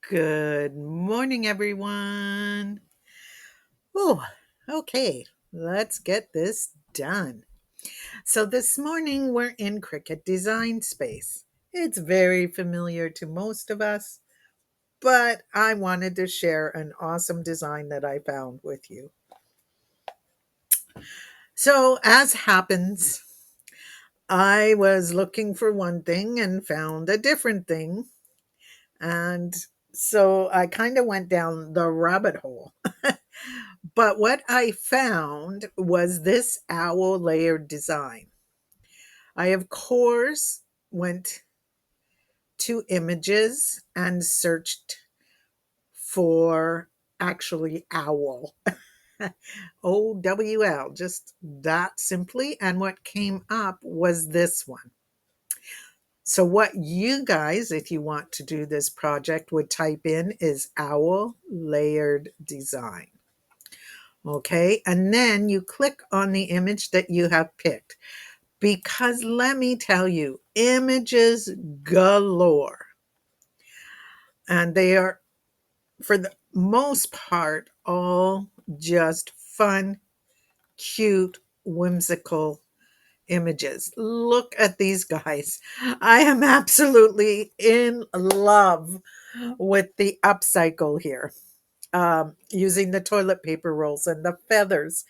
Good morning, everyone. Oh, okay. Let's get this done. So, this morning we're in Cricut Design Space. It's very familiar to most of us, but I wanted to share an awesome design that I found with you. So, as happens, I was looking for one thing and found a different thing. And so I kind of went down the rabbit hole. But what I found was this owl layered design. I, of course, went to images and searched for actually owl. OWL, just that simply. And what came up was this one. So, what you guys, if you want to do this project, would type in is owl layered design. Okay. And then you click on the image that you have picked. Because let me tell you, images galore. And they are, for the most part, all just fun, cute, whimsical images. Look at these guys. I am absolutely in love with the upcycle here. Using the toilet paper rolls and the feathers.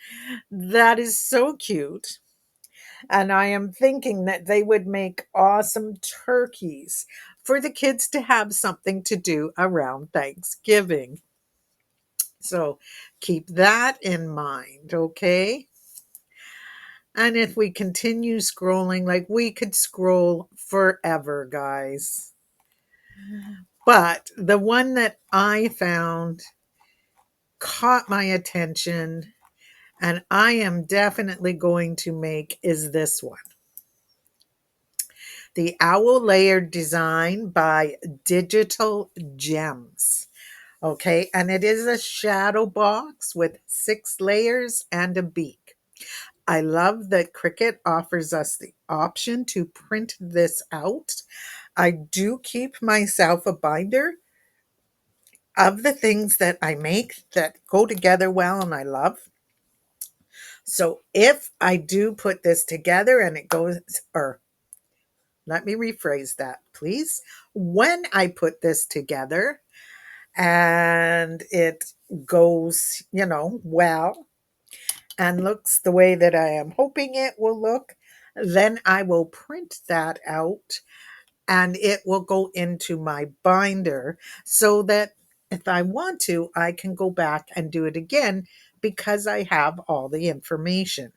That is so cute. And I am thinking that they would make awesome turkeys for the kids to have something to do around Thanksgiving. So keep that in mind, okay? And if we continue scrolling, like we could scroll forever, guys. But the one that I found caught my attention and I am definitely going to make is this one. The Owl Layered Design by Digital Gems. Okay, and it is a shadow box with 6 layers and a beak. I love that Cricut offers us the option to print this out. I do keep myself a binder of the things that I make that go together well and I love. So if I do put this together and it goes, or let me rephrase that, please. When I put this together and it goes, well, and looks the way that I am hoping it will look, then I will print that out and it will go into my binder so that if I want to, I can go back and do it again because I have all the information.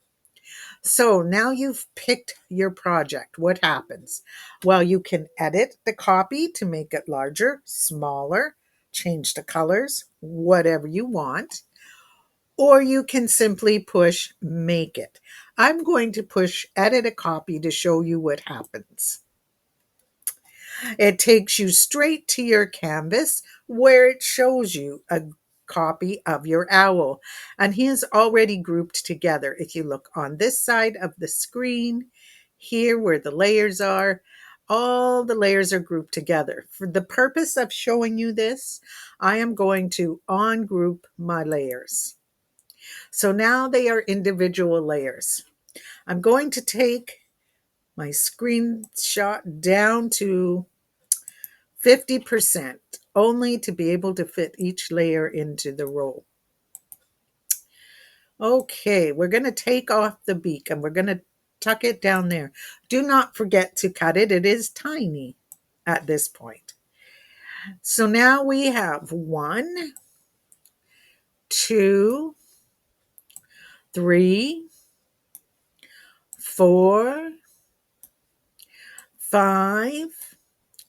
So now you've picked your project. What happens? Well, you can edit the copy to make it larger, smaller, change the colors, whatever you want. Or you can simply push make it. I'm going to push edit a copy to show you what happens. It takes you straight to your canvas where it shows you a copy of your owl. And he is already grouped together. If you look on this side of the screen, here where the layers are, all the layers are grouped together. For the purpose of showing you this, I am going to ungroup my layers. So now they are individual layers. I'm going to take my screenshot down to 50% only to be able to fit each layer into the roll. Okay, we're going to take off the beak and we're going to tuck it down there. Do not forget to cut it. It is tiny at this point. So now we have 1, 2, 3, 4, 5,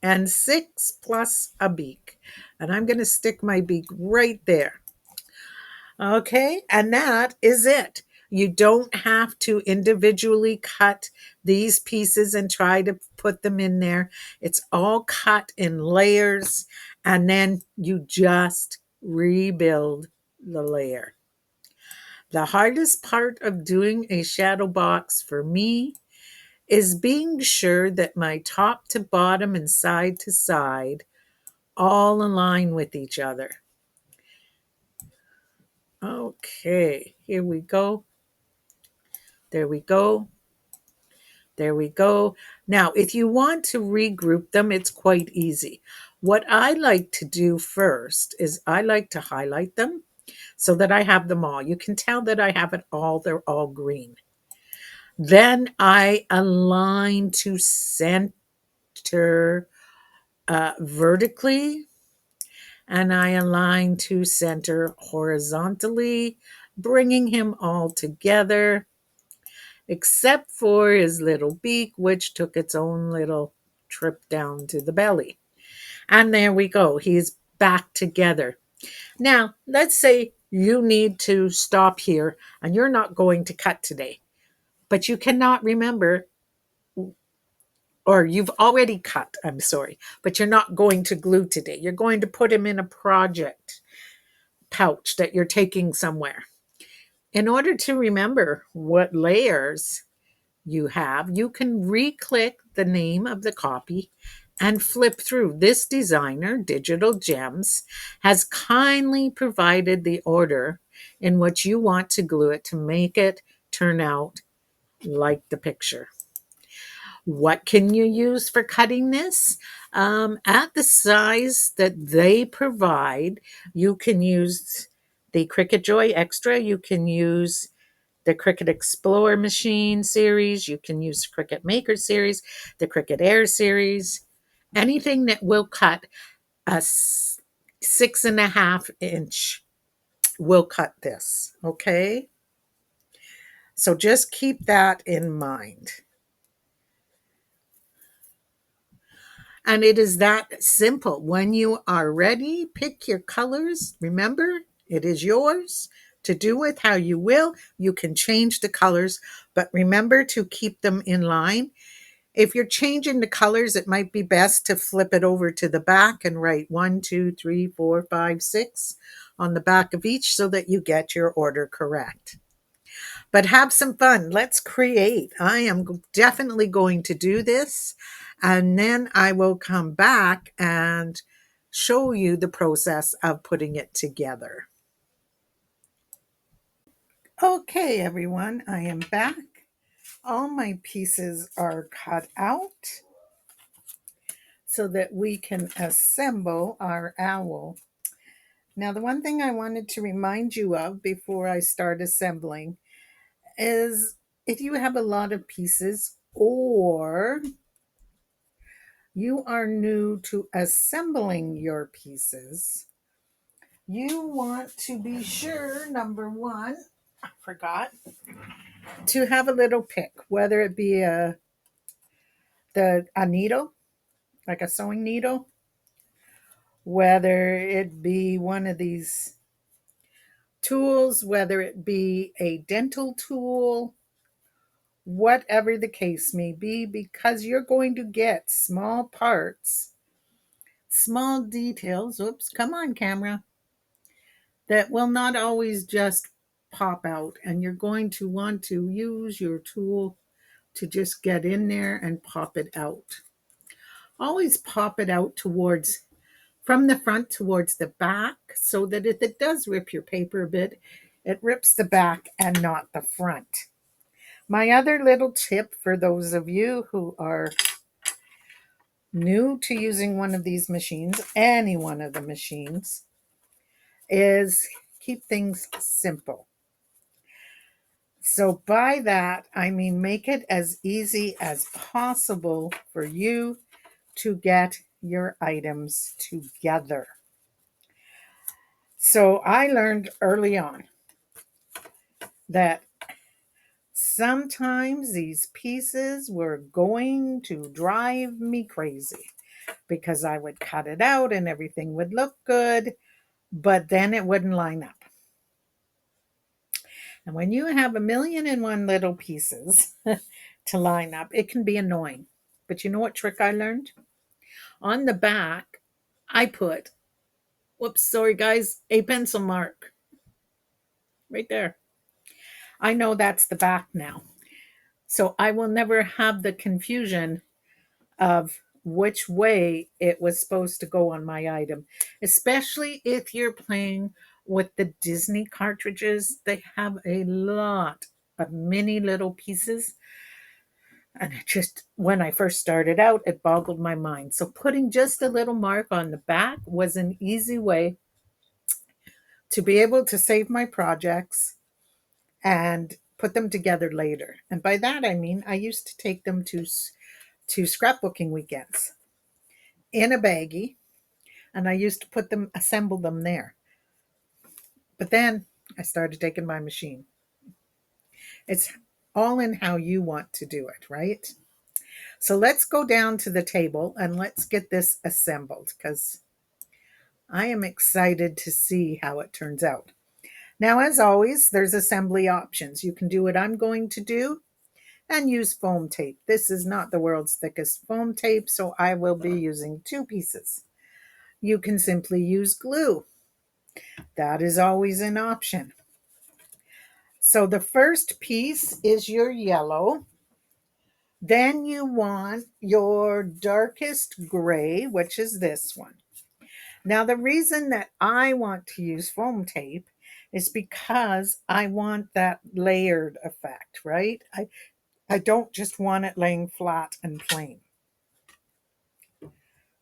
and 6 plus a beak. And I'm going to stick my beak right there. Okay, and that is it. You don't have to individually cut these pieces and try to put them in there. It's all cut in layers, and then you just rebuild the layer. The hardest part of doing a shadow box for me is being sure that my top to bottom and side to side all align with each other. Okay, here we go. There we go. There we go. Now, if you want to regroup them, it's quite easy. What I like to do first is I like to highlight them so that I have them all. You can tell that I have it all, they're all green. Then I align to center vertically, and I align to center horizontally, bringing him all together, except for his little beak, which took its own little trip down to the belly. And there we go. He's back together. Now, let's say you need to stop here and you're not going to cut today, but you cannot remember, or you've already cut, I'm sorry, but you're not going to glue today. You're going to put him in a project pouch that you're taking somewhere. In order to remember what layers you have, you can re-click the name of the copy and flip through. This designer, Digital Gems, has kindly provided the order in which you want to glue it to make it turn out like the picture. What can you use for cutting this? At the size that they provide, you can use the Cricut Joy Extra. You can use the Cricut Explorer Machine series. You can use the Cricut Maker series, the Cricut Air series, anything that will cut a 6.5 inch will cut this. Okay. So just keep that in mind. And it is that simple. When you are ready, pick your colors. Remember, it is yours to do with how you will. You can change the colors, but remember to keep them in line. If you're changing the colors, it might be best to flip it over to the back and write 1, 2, 3, 4, 5, 6 on the back of each so that you get your order correct. But have some fun. Let's create. I am definitely going to do this, and then I will come back and show you the process of putting it together. Okay, everyone, I am back. All my pieces are cut out so that we can assemble our owl. Now, the one thing I wanted to remind you of before I start assembling is if you have a lot of pieces or you are new to assembling your pieces, you want to be sure, number one, I forgot, to have a little pick, whether it be a needle, like a sewing needle, whether it be one of these tools, whether it be a dental tool, whatever the case may be, because you're going to get small parts, small details. Oops, come on, camera. That will not always just pop out, and you're going to want to use your tool to just get in there and pop it out. Always pop it out towards from the front towards the back so that if it does rip your paper a bit, it rips the back and not the front. My other little tip for those of you who are new to using one of these machines, any one of the machines, is keep things simple. So by that, I mean make it as easy as possible for you to get your items together. So I learned early on that sometimes these pieces were going to drive me crazy because I would cut it out and everything would look good, but then it wouldn't line up. And when you have 1,000,001 little pieces to line up, it can be annoying. But you know what trick I learned? On the back, I put, whoops, sorry guys, a pencil mark right there. I know that's the back now. So I will never have the confusion of which way it was supposed to go on my item, especially if you're playing with the Disney cartridges. They have a lot of mini little pieces. And it just, when I first started out, it boggled my mind. So putting just a little mark on the back was an easy way to be able to save my projects and put them together later. And by that, I mean, I used to take them to scrapbooking weekends in a baggie, and I used to assemble them there. But then I started taking my machine. It's all in how you want to do it, right? So let's go down to the table and let's get this assembled because I am excited to see how it turns out. Now, as always, there's assembly options. You can do what I'm going to do and use foam tape. This is not the world's thickest foam tape, so I will be using 2 pieces. You can simply use glue. That is always an option. So the first piece is your yellow. Then you want your darkest gray, which is this one. Now, the reason that I want to use foam tape is because I want that layered effect, right? I don't just want it laying flat and plain.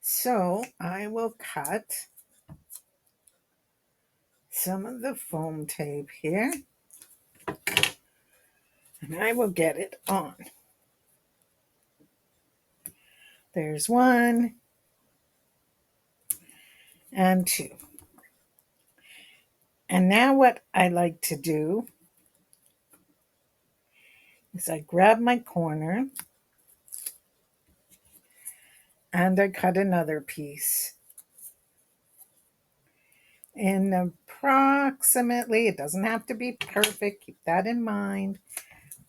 So I will cut some of the foam tape here and I will get it on. There's 1 and 2. And now what I like to do is I grab my corner and I cut another piece in approximately, it doesn't have to be perfect, keep that in mind,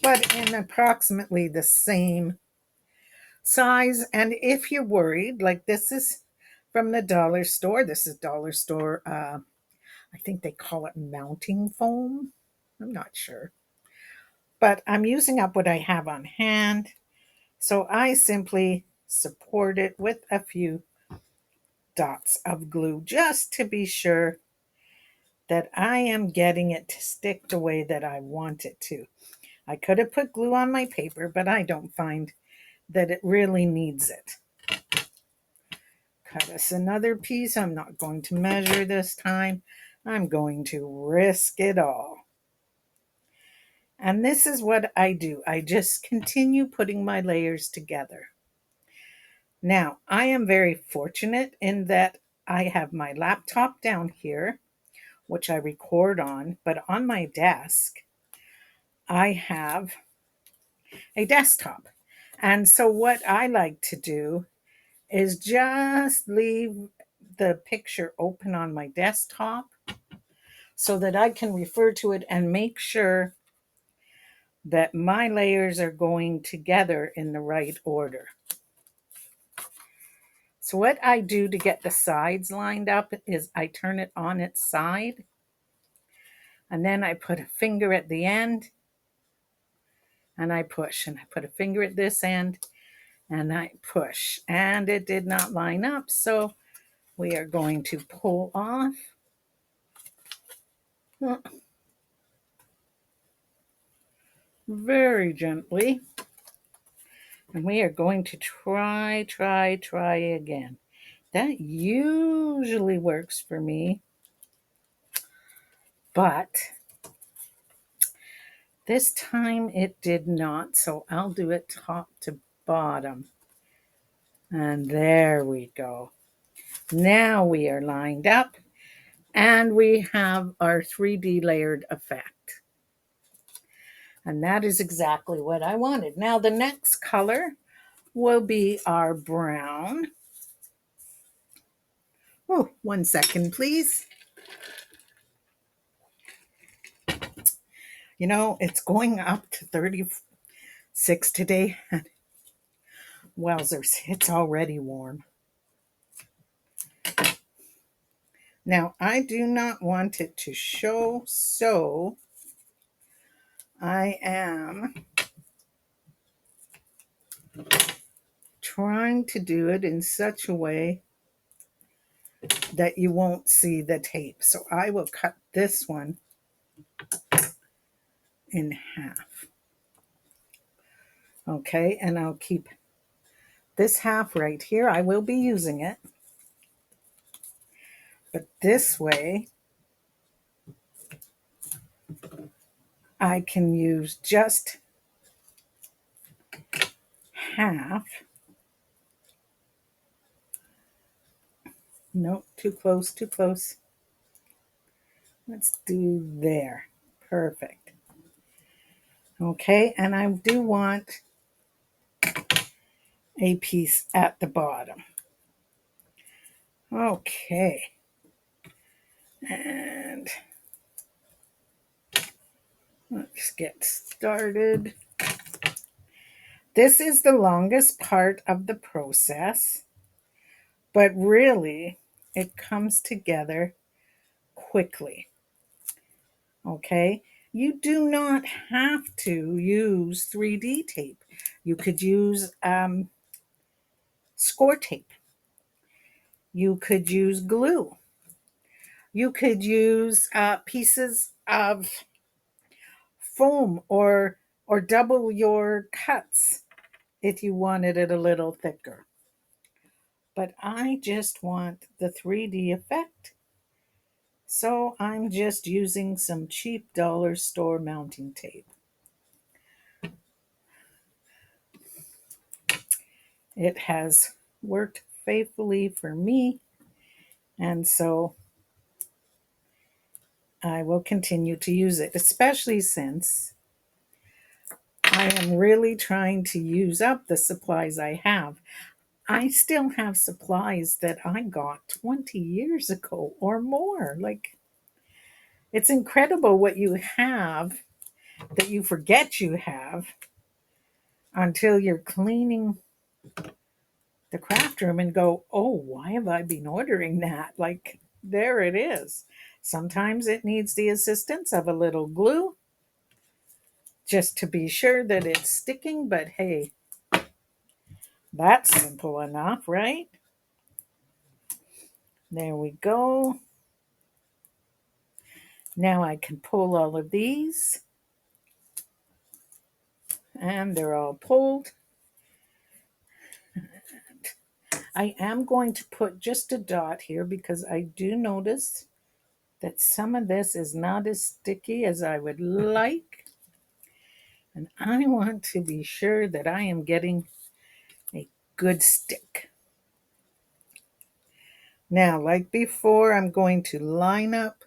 but in approximately the same size. And if you're worried, like this is from the dollar store, this is dollar store, I think they call it mounting foam. I'm not sure. But I'm using up what I have on hand. So I simply support it with a few dots of glue just to be sure that I am getting it to stick the way that I want it to. I could have put glue on my paper, but I don't find that it really needs it. Cut us another piece. I'm not going to measure this time. I'm going to risk it all. And this is what I do. I just continue putting my layers together. Now, I am very fortunate in that I have my laptop down here, which I record on, but on my desk, I have a desktop. And so what I like to do is just leave the picture open on my desktop so that I can refer to it and make sure that my layers are going together in the right order. So what I do to get the sides lined up is I turn it on its side, and then I put a finger at the end and I push, and I put a finger at this end and I push, and it did not line up. So we are going to pull off. Very gently. And we are going to try again. That usually works for me. But this time it did not. So I'll do it top to bottom. And there we go. Now we are lined up and we have our 3D layered effect. And that is exactly what I wanted. Now the next color will be our brown. Oh, 1 second, please. You know, it's going up to 36 today. Wowzers, it's already warm. Now, I do not want it to show, so I am trying to do it in such a way that you won't see the tape. So I will cut this one in half. Okay, and I'll keep this half right here. I will be using it. But this way, I can use just half. No, too close, too close. Let's do there. Perfect. Okay, and I do want a piece at the bottom. Okay. And let's get started. This is the longest part of the process, but really it comes together quickly. Okay, you do not have to use 3D tape. You could use score tape. You could use glue. You could use pieces of foam or double your cuts if you wanted it a little thicker. But I just want the 3D effect. So I'm just using some cheap dollar store mounting tape. It has worked faithfully for me, and so I will continue to use it, especially since I am really trying to use up the supplies I have. I still have supplies that I got 20 years ago or more. Like, it's incredible what you have that you forget you have until you're cleaning the craft room and go, oh, why have I been ordering that? Like, there it is. Sometimes it needs the assistance of a little glue just to be sure that it's sticking, but hey, that's simple enough, right? There we go. Now I can pull all of these, and they're all pulled. I am going to put just a dot here because I do notice that some of this is not as sticky as I would like. And I want to be sure that I am getting a good stick. Now, like before, I'm going to line up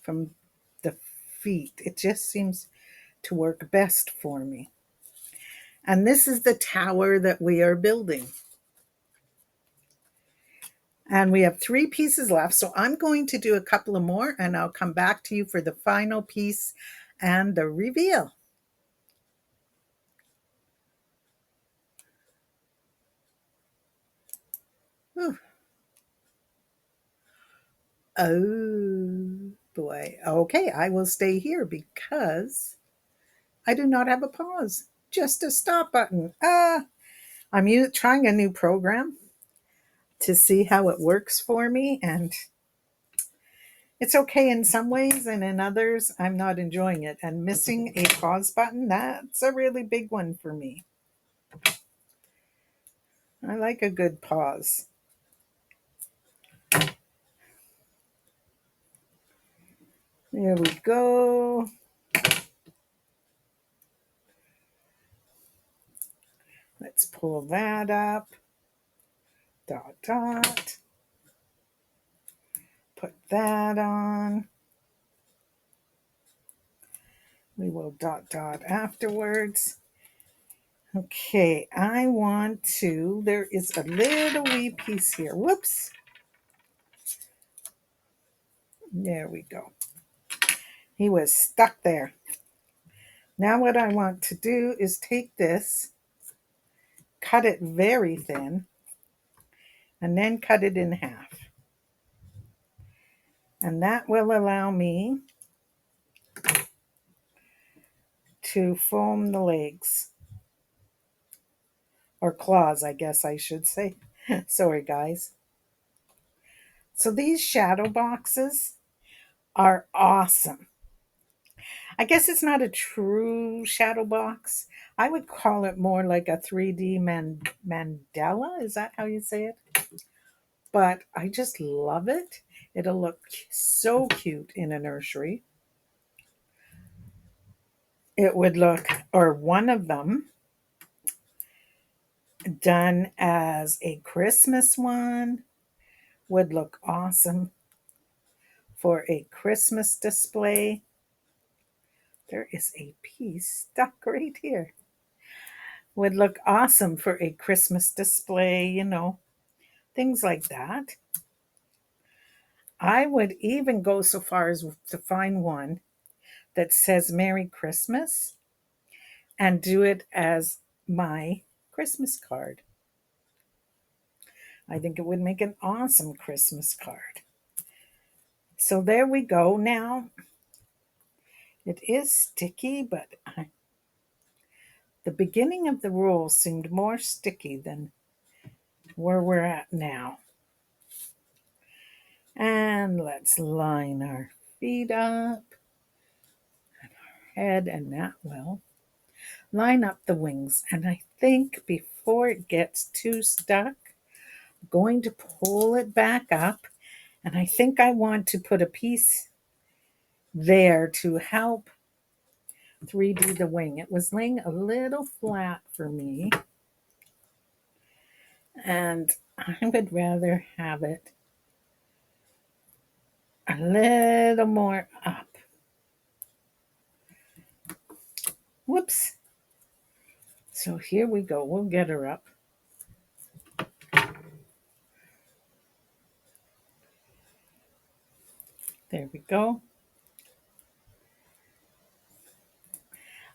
from the feet. It just seems to work best for me. And this is the tower that we are building. And we have 3 pieces left. So I'm going to do a couple of more and I'll come back to you for the final piece and the reveal. Whew. Oh boy. Okay, I will stay here because I do not have a pause, just a stop button. I'm trying a new program to see how it works for me, and it's okay in some ways, and in others, I'm not enjoying it. And missing a pause button, that's a really big one for me. I like a good pause. There we go. Let's pull that up. Dot, dot. Put that on. We will dot, dot afterwards. Okay, I want to, there is a little wee piece here. Whoops. There we go. He was stuck there. Now what I want to do is take this, cut it very thin, and then cut it in half. And that will allow me to foam the legs. or claws, I guess I should say. Sorry, guys. So these shadow boxes are awesome. I guess it's not a true shadow box. I would call it more like a 3D mandala. Is that how you say it? But I just love it. It'll look so cute in a nursery. It would look, or one of them done as a Christmas one would look awesome for a Christmas display. There is a piece stuck right here. Would look awesome for a Christmas display, things like that. I would even go so far as to find one that says Merry Christmas and do it as my Christmas card. I think it would make an awesome Christmas card. So there we go. Now, it is sticky, but the beginning of the roll seemed more sticky than where we're at now. And let's line our feet up and our head, and that will line up the wings. And I think before it gets too stuck, I'm going to pull it back up. And I think I want to put a piece there to help 3D the wing. It was laying a little flat for me, and I would rather have it a little more up. Whoops. So here we go. We'll get her up. There we go.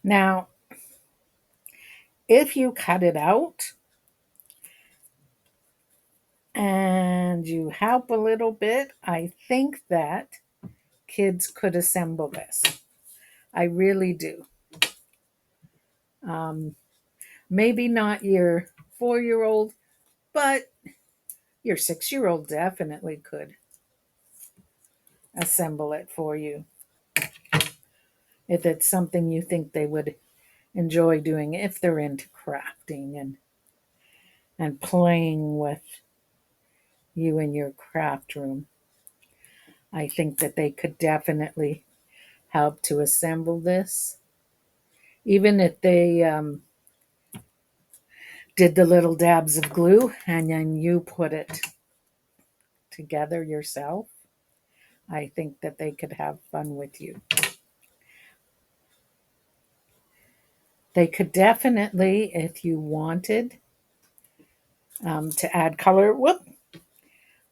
Now, if you cut it out and you help a little bit, I think that kids could assemble this. I really do. Maybe not your 4-year-old, but your 6-year-old definitely could assemble it for you. If it's something you think they would enjoy doing, if they're into crafting and playing with you in your craft room, I think that they could definitely help to assemble this. Even if they did the little dabs of glue and then you put it together yourself, I think that they could have fun with you. They could definitely, if you wanted to add color,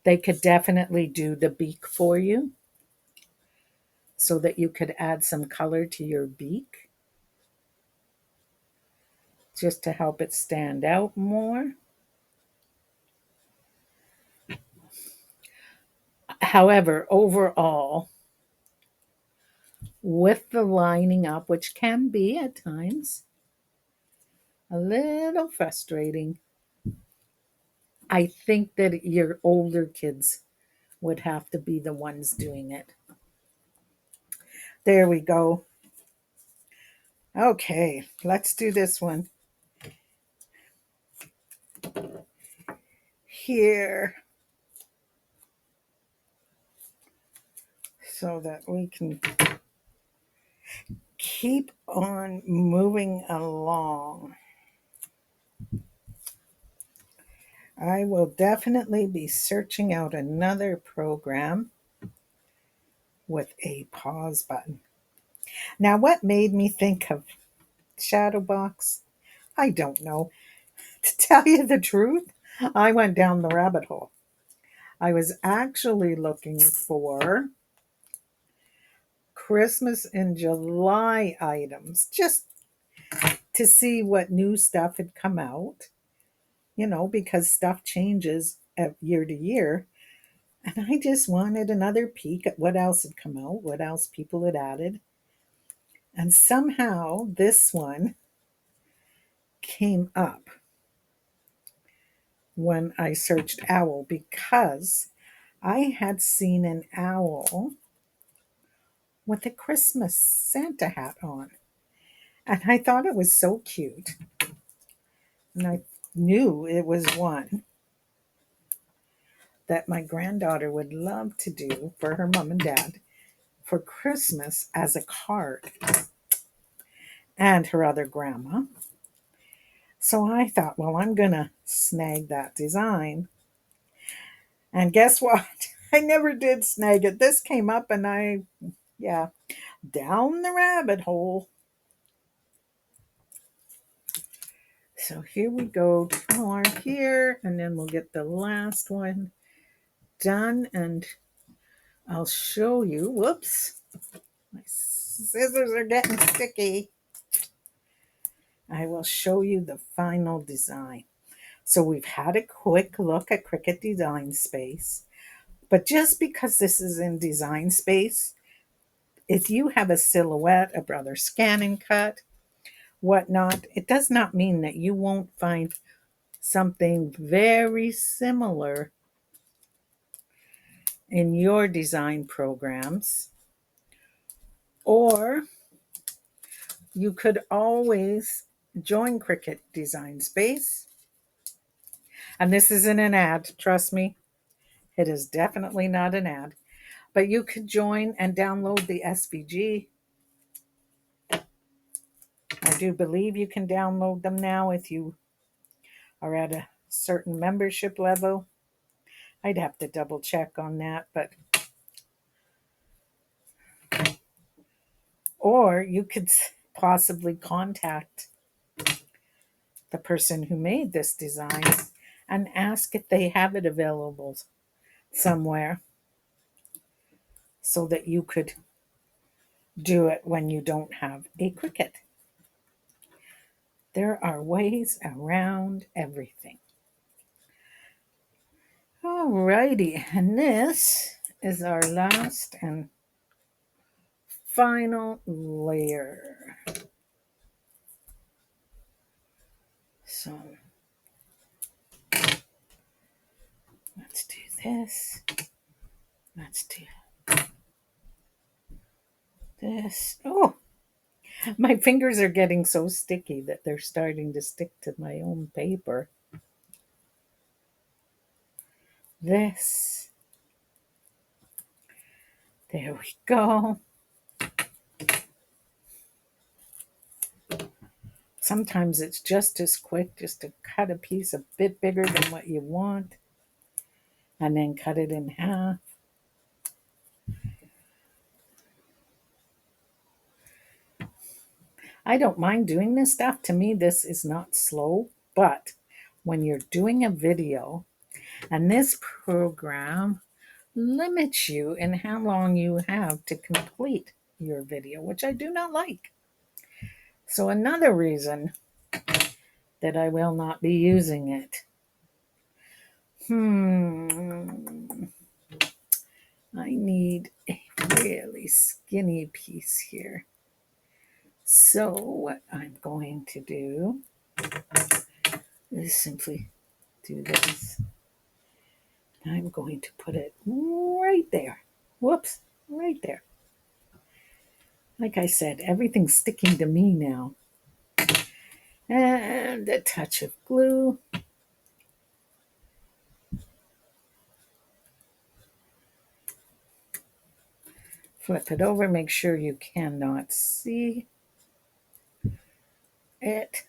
they could definitely do the beak for you so that you could add some color to your beak just to help it stand out more. However, overall, with the lining up, which can be at times a little frustrating, I think that your older kids would have to be the ones doing it. There we go. Okay, let's do this one. Here, so that we can keep on moving along. I will definitely be searching out another program with a pause button. Now, what made me think of shadow box? I don't know. To tell you the truth, I went down the rabbit hole. I was actually looking for Christmas in July items just to see what new stuff had come out, because stuff changes year to year. And I just wanted another peek at what else had come out, what else people had added. And somehow this one came up. when I searched owl because I had seen an owl with a Christmas Santa hat on. And I thought it was so cute. And I knew it was one that my granddaughter would love to do for her mom and dad for Christmas as a card, and her other grandma. So I thought, well, I'm going to snag that design. And guess what? I never did snag it. This came up and yeah, down the rabbit hole. So here we go, 2 more here, and then we'll get the last one done. And I'll show you. Whoops, my scissors are getting sticky. I will show you the final design. So we've had a quick look at Cricut Design Space, but just because this is in Design Space, if you have a silhouette, a Brother Scan and Cut, whatnot, it does not mean that you won't find something very similar in your design programs. Or you could always join Cricut Design Space. And this isn't an ad, trust me. It is definitely not an ad. But you could join and download the SVG. I do believe you can download them now if you are at a certain membership level. I'd have to double check on that, but or you could possibly contact the person who made this design and ask if they have it available somewhere so that you could do it when you don't have a Cricut. There are ways around everything. Alrighty, and this is our last and final layer. So let's do this. Let's do this. Oh, my fingers are getting so sticky that they're starting to stick to my own paper. This. There we go. Sometimes it's just as quick just to cut a piece a bit bigger than what you want and then cut it in half. I don't mind doing this stuff. To me, this is not slow, but when you're doing a video and this program limits you in how long you have to complete your video, which I do not like. So another reason that I will not be using it. I need a really skinny piece here. So what I'm going to do is simply do this. I'm going to put it right there. Whoops, right there. Like I said, everything's sticking to me now. And a touch of glue. Flip it over, make sure you cannot see it.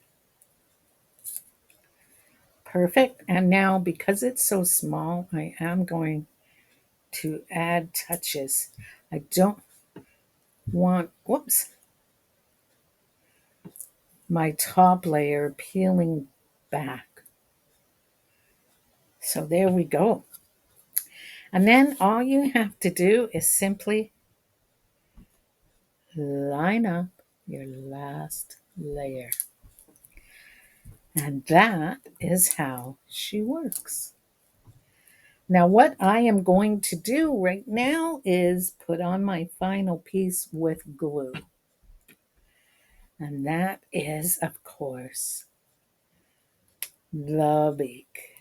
Perfect. And now, because it's so small, I am going to add touches. I don't want, whoops, my top layer peeling back. So there we go. And then all you have to do is simply line up your last layer. And that is how she works. Now, what I am going to do right now is put on my final piece with glue. And that is, of course, the beak.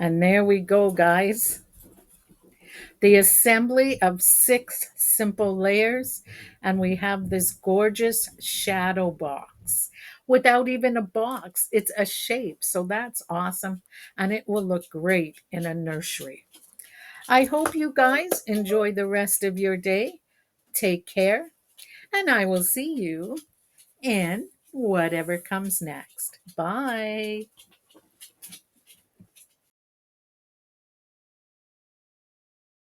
And there we go, guys. The assembly of 6 simple layers, and we have this gorgeous shadow box. Without even a box, it's a shape. So that's awesome. And it will look great in a nursery. I hope you guys enjoy the rest of your day. Take care, and I will see you in whatever comes next. Bye.